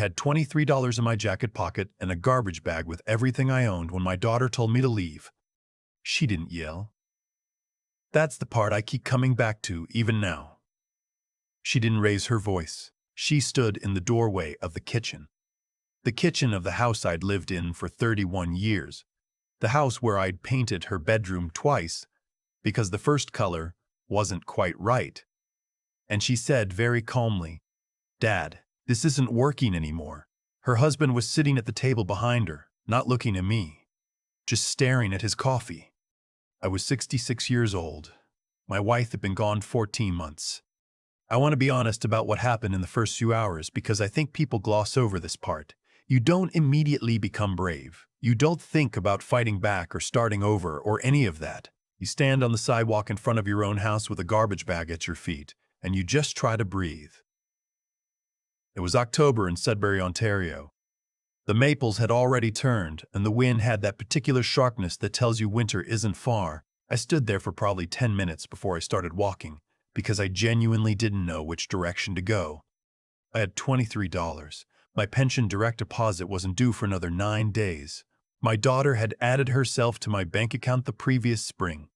I had $23 in my jacket pocket and a garbage bag with everything I owned when my daughter told me to leave. She didn't yell. That's the part I keep coming back to even now. She didn't raise her voice. She stood in the doorway of the kitchen. The kitchen of the house I'd lived in for 31 years. The house where I'd painted her bedroom twice because the first color wasn't quite right. And she said very calmly, "Dad, this isn't working anymore." Her husband was sitting at the table behind her, not looking at me, just staring at his coffee. I was 66 years old. My wife had been gone 14 months. I want to be honest about what happened in the first few hours because I think people gloss over this part. You don't immediately become brave. You don't think about fighting back or starting over or any of that. You stand on the sidewalk in front of your own house with a garbage bag at your feet, and you just try to breathe. It was October in Sudbury, Ontario. The maples had already turned, and the wind had that particular sharpness that tells you winter isn't far. I stood there for probably 10 minutes before I started walking, because I genuinely didn't know which direction to go. I had $23. My pension direct deposit wasn't due for another 9 days. My daughter had added herself to my bank account the previous spring.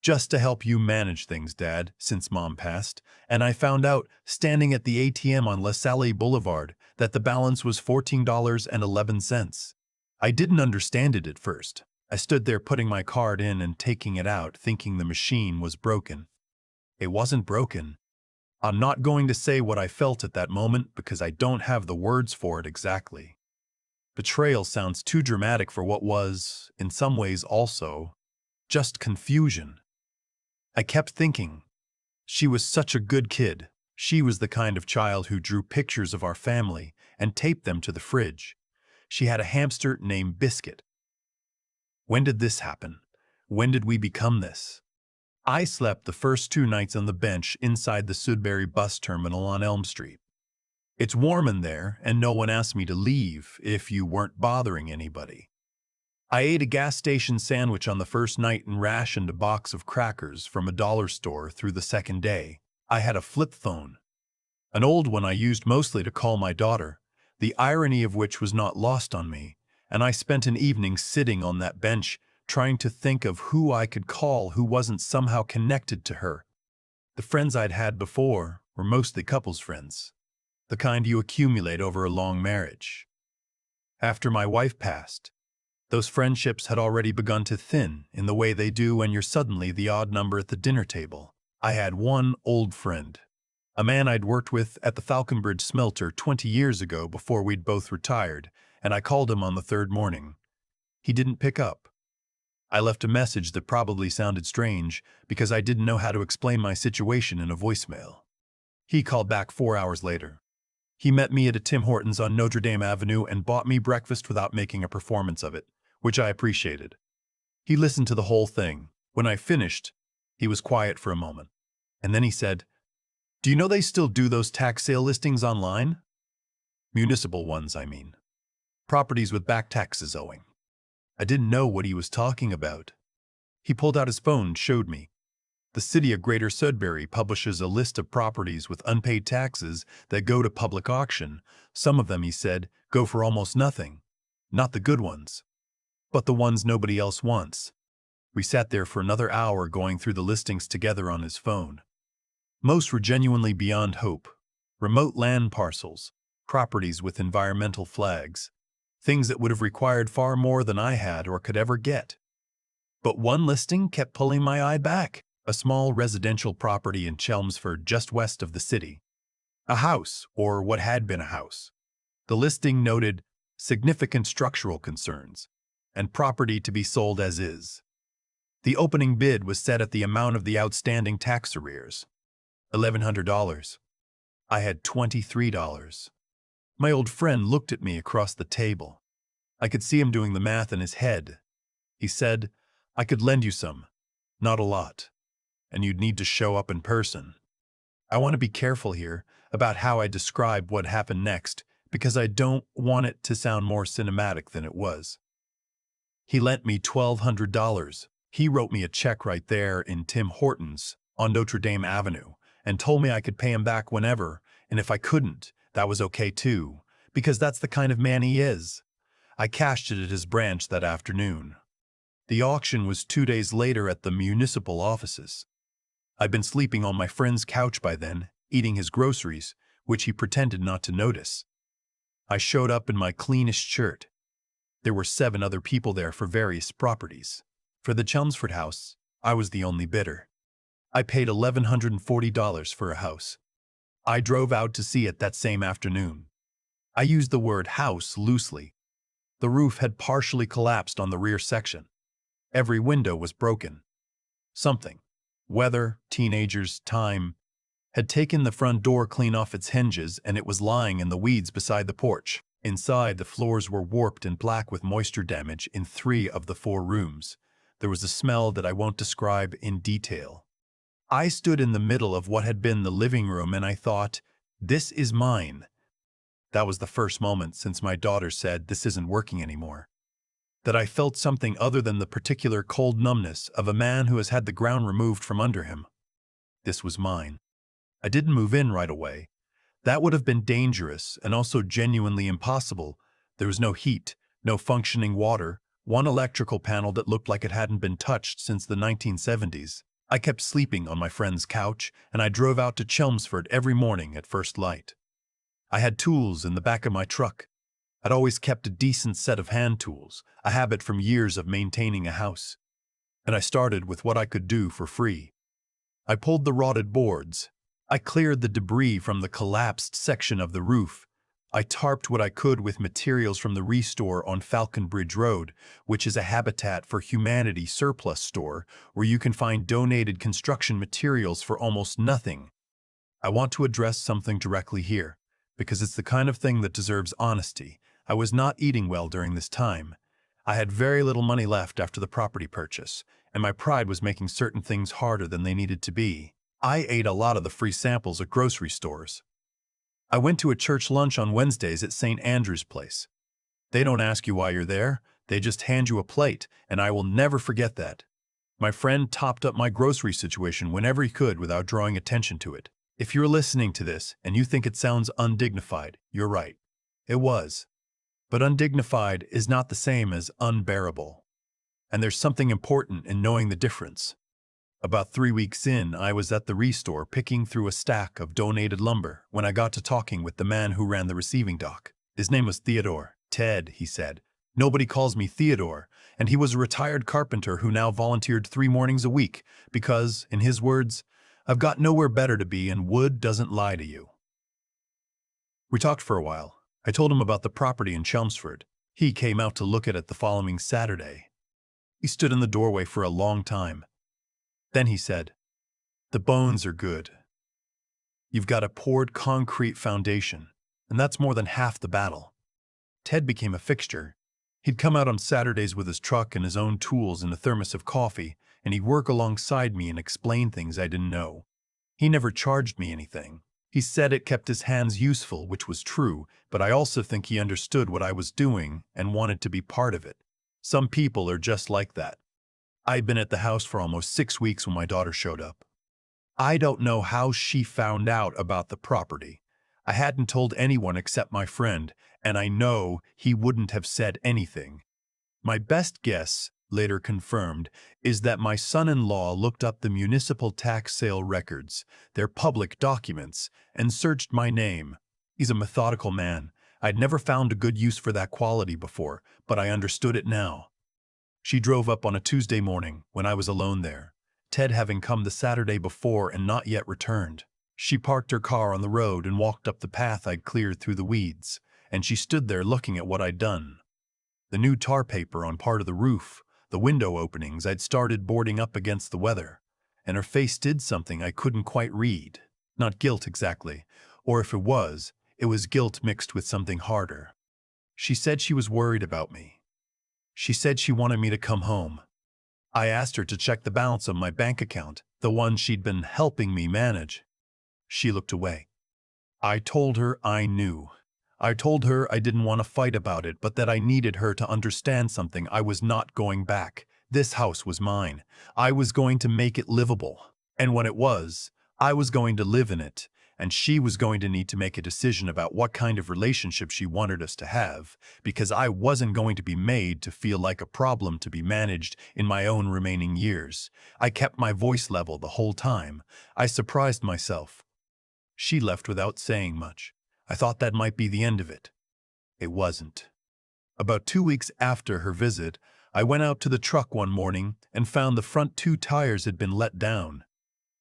Just to help you manage things, Dad, since Mom passed, and I found out, standing at the ATM on LaSalle Boulevard, that the balance was $14.11. I didn't understand it at first. I stood there putting my card in and taking it out, thinking the machine was broken. It wasn't broken. I'm not going to say what I felt at that moment because I don't have the words for it exactly. Betrayal sounds too dramatic for what was, in some ways also, just confusion. I kept thinking, she was such a good kid. She was the kind of child who drew pictures of our family and taped them to the fridge. She had a hamster named Biscuit. When did this happen? When did we become this? I slept the first 2 nights on the bench inside the Sudbury bus terminal on Elm Street. It's warm in there, and no one asked me to leave if you weren't bothering anybody. I ate a gas station sandwich on the first night and rationed a box of crackers from a dollar store through the second day. I had a flip phone, an old one I used mostly to call my daughter, the irony of which was not lost on me, and I spent an evening sitting on that bench trying to think of who I could call who wasn't somehow connected to her. The friends I'd had before were mostly couples friends, the kind you accumulate over a long marriage. After my wife passed, those friendships had already begun to thin in the way they do when you're suddenly the odd number at the dinner table. I had one old friend, a man I'd worked with at the Falconbridge smelter 20 years ago before we'd both retired, and I called him on the third morning. He didn't pick up. I left a message that probably sounded strange because I didn't know how to explain my situation in a voicemail. He called back 4 hours later. He met me at a Tim Hortons on Notre Dame Avenue and bought me breakfast without making a performance of it, which I appreciated. He listened to the whole thing. When I finished, he was quiet for a moment. And then he said, "Do you know they still do those tax sale listings online? Municipal ones, I mean. Properties with back taxes owing." I didn't know what he was talking about. He pulled out his phone, showed me. The city of Greater Sudbury publishes a list of properties with unpaid taxes that go to public auction. Some of them, he said, go for almost nothing. Not the good ones, but the ones nobody else wants. We sat there for another hour going through the listings together on his phone. Most were genuinely beyond hope. Remote land parcels, properties with environmental flags, things that would have required far more than I had or could ever get. But one listing kept pulling my eye back. A small residential property in Chelmsford just west of the city. A house, or what had been a house. The listing noted significant structural concerns and property to be sold as is. The opening bid was set at the amount of the outstanding tax arrears, $1,100. I had $23. My old friend looked at me across the table. I could see him doing the math in his head. He said, "I could lend you some, not a lot, and you'd need to show up in person." I want to be careful here about how I describe what happened next because I don't want it to sound more cinematic than it was. He lent me $1,200. He wrote me a check right there in Tim Hortons on Notre Dame Avenue and told me I could pay him back whenever, and if I couldn't, that was okay too, because that's the kind of man he is. I cashed it at his branch that afternoon. The auction was 2 days later at the municipal offices. I'd been sleeping on my friend's couch by then, eating his groceries, which he pretended not to notice. I showed up in my cleanest shirt. There were 7 other people there for various properties. For the Chelmsford house, I was the only bidder. I paid $1,140 for a house. I drove out to see it that same afternoon. I used the word house loosely. The roof had partially collapsed on the rear section. Every window was broken. Something, weather, teenagers, time, had taken the front door clean off its hinges, and it was lying in the weeds beside the porch. Inside, the floors were warped and black with moisture damage in 3 of the 4 rooms. There was a smell that I won't describe in detail. I stood in the middle of what had been the living room and I thought, this is mine. That was the first moment since my daughter said this isn't working anymore, that I felt something other than the particular cold numbness of a man who has had the ground removed from under him. This was mine. I didn't move in right away. That would have been dangerous and also genuinely impossible. There was no heat, no functioning water, one electrical panel that looked like it hadn't been touched since the 1970s. I kept sleeping on my friend's couch, and I drove out to Chelmsford every morning at first light. I had tools in the back of my truck. I'd always kept a decent set of hand tools, a habit from years of maintaining a house. And I started with what I could do for free. I pulled the rotted boards. I cleared the debris from the collapsed section of the roof. I tarped what I could with materials from the Restore on Falcon Bridge Road, which is a Habitat for Humanity surplus store where you can find donated construction materials for almost nothing. I want to address something directly here, because it's the kind of thing that deserves honesty. I was not eating well during this time. I had very little money left after the property purchase, and my pride was making certain things harder than they needed to be. I ate a lot of the free samples at grocery stores. I went to a church lunch on Wednesdays at St. Andrew's Place. They don't ask you why you're there, they just hand you a plate, and I will never forget that. My friend topped up my grocery situation whenever he could without drawing attention to it. If you're listening to this and you think it sounds undignified, you're right. It was. But undignified is not the same as unbearable. And there's something important in knowing the difference. About 3 weeks in, I was at the Restore picking through a stack of donated lumber when I got to talking with the man who ran the receiving dock. His name was Theodore. Ted, he said. Nobody calls me Theodore, and he was a retired carpenter who now volunteered 3 mornings a week because, in his words, I've got nowhere better to be and wood doesn't lie to you. We talked for a while. I told him about the property in Chelmsford. He came out to look at it the following Saturday. He stood in the doorway for a long time. Then he said, "The bones are good. You've got a poured concrete foundation, and that's more than half the battle." Ted became a fixture. He'd come out on Saturdays with his truck and his own tools and a thermos of coffee, and he'd work alongside me and explain things I didn't know. He never charged me anything. He said it kept his hands useful, which was true, but I also think he understood what I was doing and wanted to be part of it. Some people are just like that. I'd been at the house for almost 6 weeks when my daughter showed up. I don't know how she found out about the property. I hadn't told anyone except my friend, and I know he wouldn't have said anything. My best guess, later confirmed, is that my son-in-law looked up the municipal tax sale records, their public documents, and searched my name. He's a methodical man. I'd never found a good use for that quality before, but I understood it now. She drove up on a Tuesday morning when I was alone there, Ted having come the Saturday before and not yet returned. She parked her car on the road and walked up the path I'd cleared through the weeds, and she stood there looking at what I'd done. The new tar paper on part of the roof, the window openings I'd started boarding up against the weather, and her face did something I couldn't quite read. Not guilt exactly, or if it was guilt mixed with something harder. She said she was worried about me. She said she wanted me to come home. I asked her to check the balance of my bank account, the one she'd been helping me manage. She looked away. I told her I knew. I told her I didn't want to fight about it, but that I needed her to understand something. I was not going back. This house was mine. I was going to make it livable. And when it was, I was going to live in it. and she was going to need to make a decision about what kind of relationship she wanted us to have, because I wasn't going to be made to feel like a problem to be managed in my own remaining years. I kept my voice level the whole time. I surprised myself. She left without saying much. I thought that might be the end of it. It wasn't. About 2 weeks after her visit, I went out to the truck one morning and found the front 2 tires had been let down.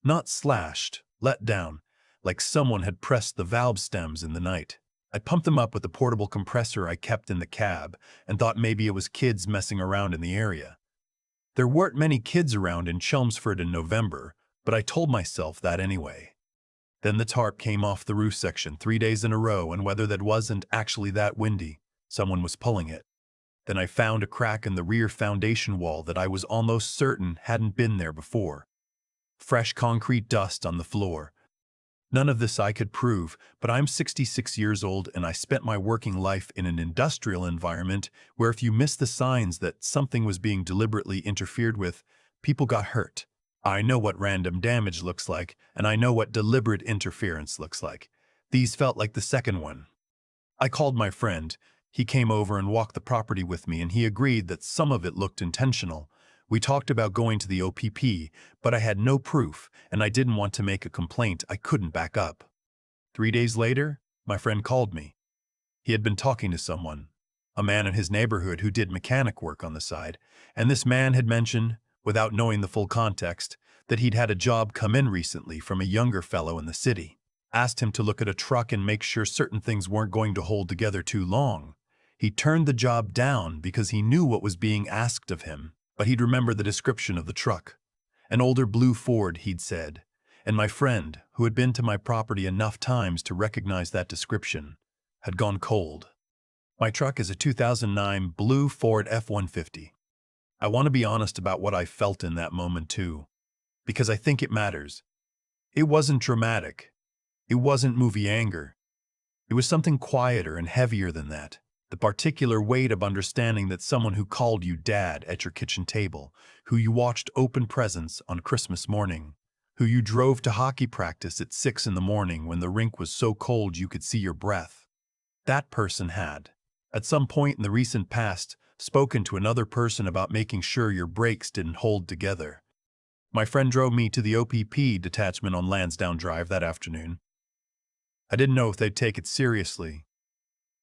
Not slashed, let down, like someone had pressed the valve stems in the night. I pumped them up with the portable compressor I kept in the cab and thought maybe it was kids messing around in the area. There weren't many kids around in Chelmsford in November, but I told myself that anyway. Then the tarp came off the roof section 3 days in a row, and weather that wasn't actually that windy. Someone was pulling it. Then I found a crack in the rear foundation wall that I was almost certain hadn't been there before. Fresh concrete dust on the floor. None of this I could prove, but I'm 66 years old and I spent my working life in an industrial environment where if you missed the signs that something was being deliberately interfered with, people got hurt. I know what random damage looks like, and I know what deliberate interference looks like. These felt like the second one. I called my friend. He came over and walked the property with me, and he agreed that some of it looked intentional. We talked about going to the OPP, but I had no proof, and I didn't want to make a complaint I couldn't back up. 3 days later, my friend called me. He had been talking to someone, a man in his neighborhood who did mechanic work on the side, and this man had mentioned, without knowing the full context, that he'd had a job come in recently from a younger fellow in the city. Asked him to look at a truck and make sure certain things weren't going to hold together too long. He turned the job down because he knew what was being asked of him, but he'd remembered the description of the truck. An older blue Ford, he'd said, and my friend, who had been to my property enough times to recognize that description, had gone cold. My truck is a 2009 blue Ford F-150. I want to be honest about what I felt in that moment too, because I think it matters. It wasn't dramatic. It wasn't movie anger. It was something quieter and heavier than that. The particular weight of understanding that someone who called you dad at your kitchen table, who you watched open presents on Christmas morning, who you drove to hockey practice at 6 in the morning when the rink was so cold you could see your breath. That person had, at some point in the recent past, spoken to another person about making sure your brakes didn't hold together. My friend drove me to the OPP detachment on Lansdowne Drive that afternoon. I didn't know if they'd take it seriously.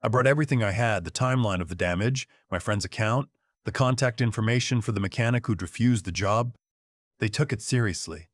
I brought everything I had, the timeline of the damage, my friend's account, the contact information for the mechanic who'd refused the job. They took it seriously.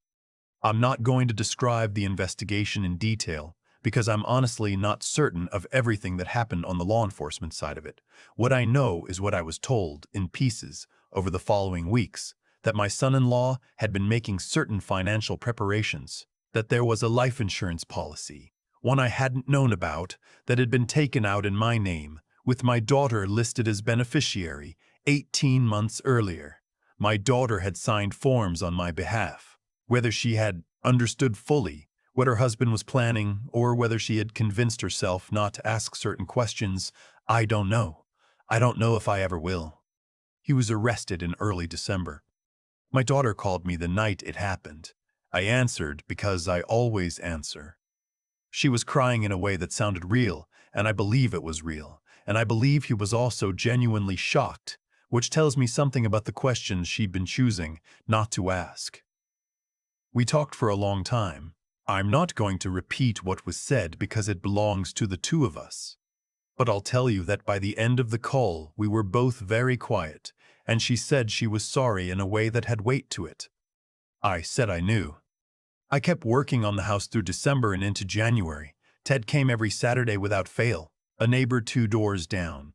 I'm not going to describe the investigation in detail, because I'm honestly not certain of everything that happened on the law enforcement side of it. What I know is what I was told, in pieces, over the following weeks, that my son-in-law had been making certain financial preparations, that there was a life insurance policy, one I hadn't known about, that had been taken out in my name, with my daughter listed as beneficiary 18 months earlier. My daughter had signed forms on my behalf. Whether she had understood fully what her husband was planning, or whether she had convinced herself not to ask certain questions, I don't know. I don't know if I ever will. He was arrested in early December. My daughter called me the night it happened. I answered because I always answer. She was crying in a way that sounded real, and I believe it was real, and I believe he was also genuinely shocked, which tells me something about the questions she'd been choosing not to ask. We talked for a long time. I'm not going to repeat what was said because it belongs to the two of us. But I'll tell you that by the end of the call, we were both very quiet, and she said she was sorry in a way that had weight to it. I said I knew. I kept working on the house through December and into January. Ted came every Saturday without fail, a neighbor 2 doors down.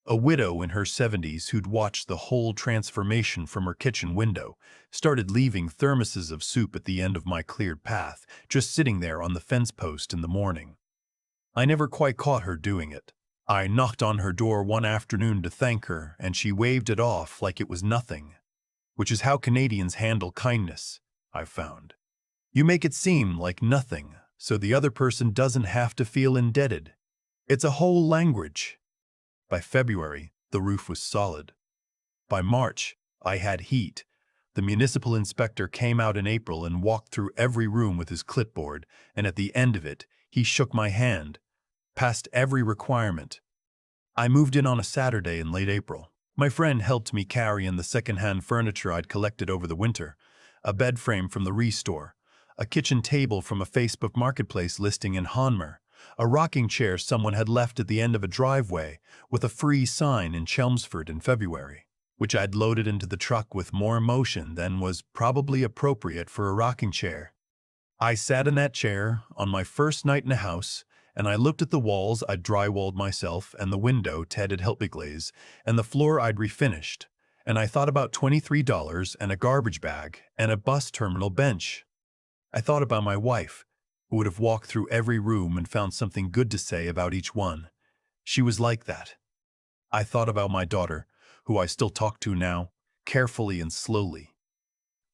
A widow in her 70s who'd watched the whole transformation from her kitchen window started leaving thermoses of soup at the end of my cleared path, just sitting there on the fence post in the morning. I never quite caught her doing it. I knocked on her door one afternoon to thank her, and she waved it off like it was nothing, which is how Canadians handle kindness, I've found. You make it seem like nothing, so the other person doesn't have to feel indebted. It's a whole language. By February, the roof was solid. By March, I had heat. The municipal inspector came out in April and walked through every room with his clipboard, and at the end of it, he shook my hand, passed every requirement. I moved in on a Saturday in late April. My friend helped me carry in the second-hand furniture I'd collected over the winter, a bed frame from the Restore, a kitchen table from a Facebook Marketplace listing in Hanmer, a rocking chair someone had left at the end of a driveway with a free sign in Chelmsford in February, which I'd loaded into the truck with more emotion than was probably appropriate for a rocking chair. I sat in that chair on my first night in the house, and I looked at the walls I'd drywalled myself and the window Ted had helped me glaze and the floor I'd refinished, and I thought about $23 and a garbage bag and a bus terminal bench. I thought about my wife, who would have walked through every room and found something good to say about each one. She was like that. I thought about my daughter, who I still talk to now, carefully and slowly.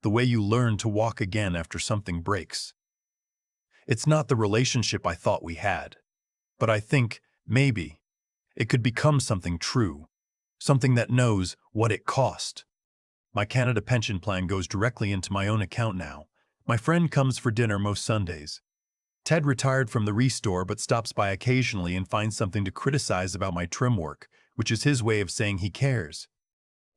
The way you learn to walk again after something breaks. It's not the relationship I thought we had, but I think, maybe, it could become something true, something that knows what it cost. My Canada pension plan goes directly into my own account now. My friend comes for dinner most Sundays. Ted retired from the Restore but stops by occasionally and finds something to criticize about my trim work, which is his way of saying he cares.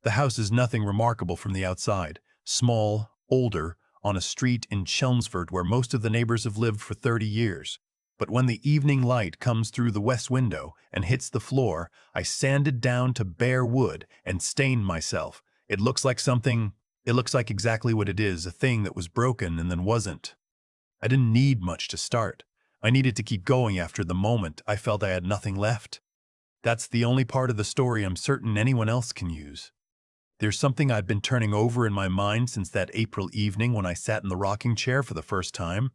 The house is nothing remarkable from the outside, small, older, on a street in Chelmsford where most of the neighbors have lived for 30 years. But when the evening light comes through the west window and hits the floor, I sanded down to bare wood and stained myself. It looks like exactly what it is, a thing that was broken and then wasn't. I didn't need much to start. I needed to keep going after the moment I felt I had nothing left. That's the only part of the story I'm certain anyone else can use. There's something I've been turning over in my mind since that April evening when I sat in the rocking chair for the first time.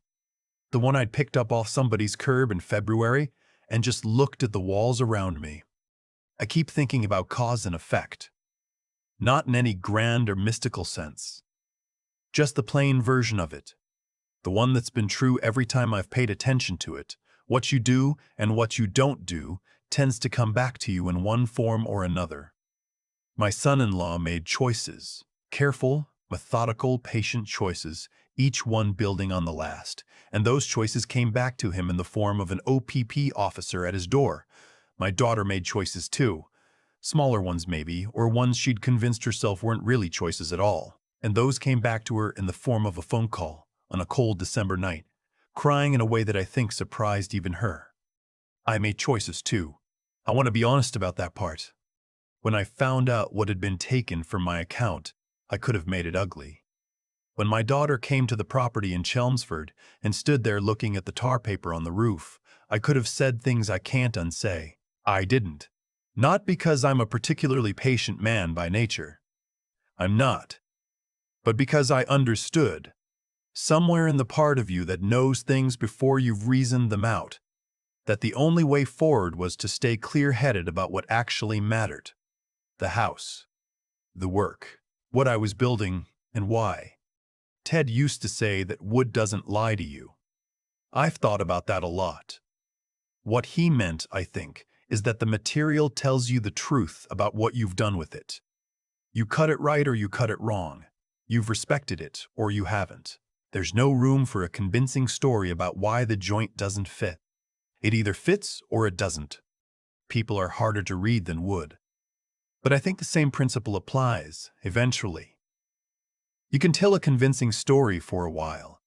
The one I'd picked up off somebody's curb in February and just looked at the walls around me. I keep thinking about cause and effect. Not in any grand or mystical sense. Just the plain version of it. The one that's been true every time I've paid attention to it. What you do and what you don't do tends to come back to you in one form or another. My son-in-law made choices, careful, methodical, patient choices, each one building on the last, and those choices came back to him in the form of an OPP officer at his door. My daughter made choices too, smaller ones maybe, or ones she'd convinced herself weren't really choices at all, and those came back to her in the form of a phone call on a cold December night, crying in a way that I think surprised even her. I made choices too. I want to be honest about that part. When I found out what had been taken from my account, I could have made it ugly. When my daughter came to the property in Chelmsford and stood there looking at the tar paper on the roof, I could have said things I can't unsay. I didn't. Not because I'm a particularly patient man by nature. I'm not. But because I understood, somewhere in the part of you that knows things before you've reasoned them out, that the only way forward was to stay clear-headed about what actually mattered. The house, the work, what I was building, and why. Ted used to say that wood doesn't lie to you. I've thought about that a lot. What he meant, I think, is that the material tells you the truth about what you've done with it. You cut it right or you cut it wrong. You've respected it or you haven't. There's no room for a convincing story about why the joint doesn't fit. It either fits or it doesn't. People are harder to read than wood. But I think the same principle applies, eventually. You can tell a convincing story for a while.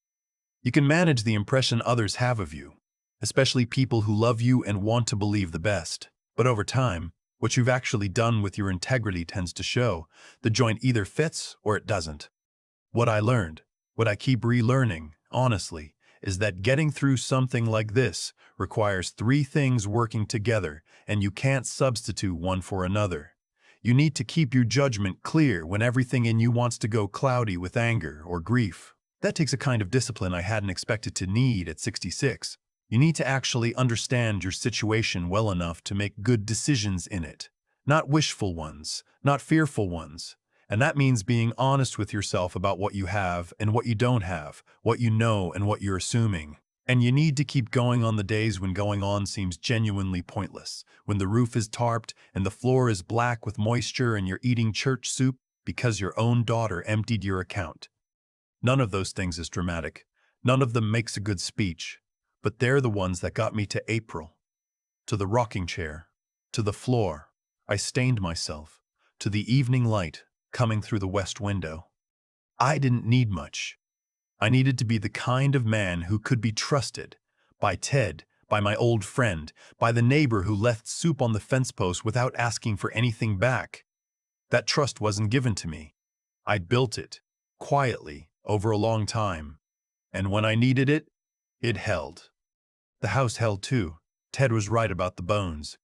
You can manage the impression others have of you, especially people who love you and want to believe the best. But over time, what you've actually done with your integrity tends to show. The joint either fits or it doesn't. What I learned, what I keep relearning, honestly, is that getting through something like this requires three things working together, and you can't substitute one for another. You need to keep your judgment clear when everything in you wants to go cloudy with anger or grief. That takes a kind of discipline I hadn't expected to need at 66. You need to actually understand your situation well enough to make good decisions in it. Not wishful ones, not fearful ones. And that means being honest with yourself about what you have and what you don't have, what you know and what you're assuming. And you need to keep going on the days when going on seems genuinely pointless, when the roof is tarped and the floor is black with moisture and you're eating church soup. because your own daughter emptied your account. None of those things is dramatic. None of them makes a good speech. But they're the ones that got me to April. To the rocking chair. To the floor. I stained myself. To the evening light coming through the west window. I didn't need much. I needed to be the kind of man who could be trusted. By Ted, by my old friend, by the neighbor who left soup on the fence post without asking for anything back. That trust wasn't given to me. I'd built it, quietly, over a long time. And when I needed it, it held. The house held too. Ted was right about the bones.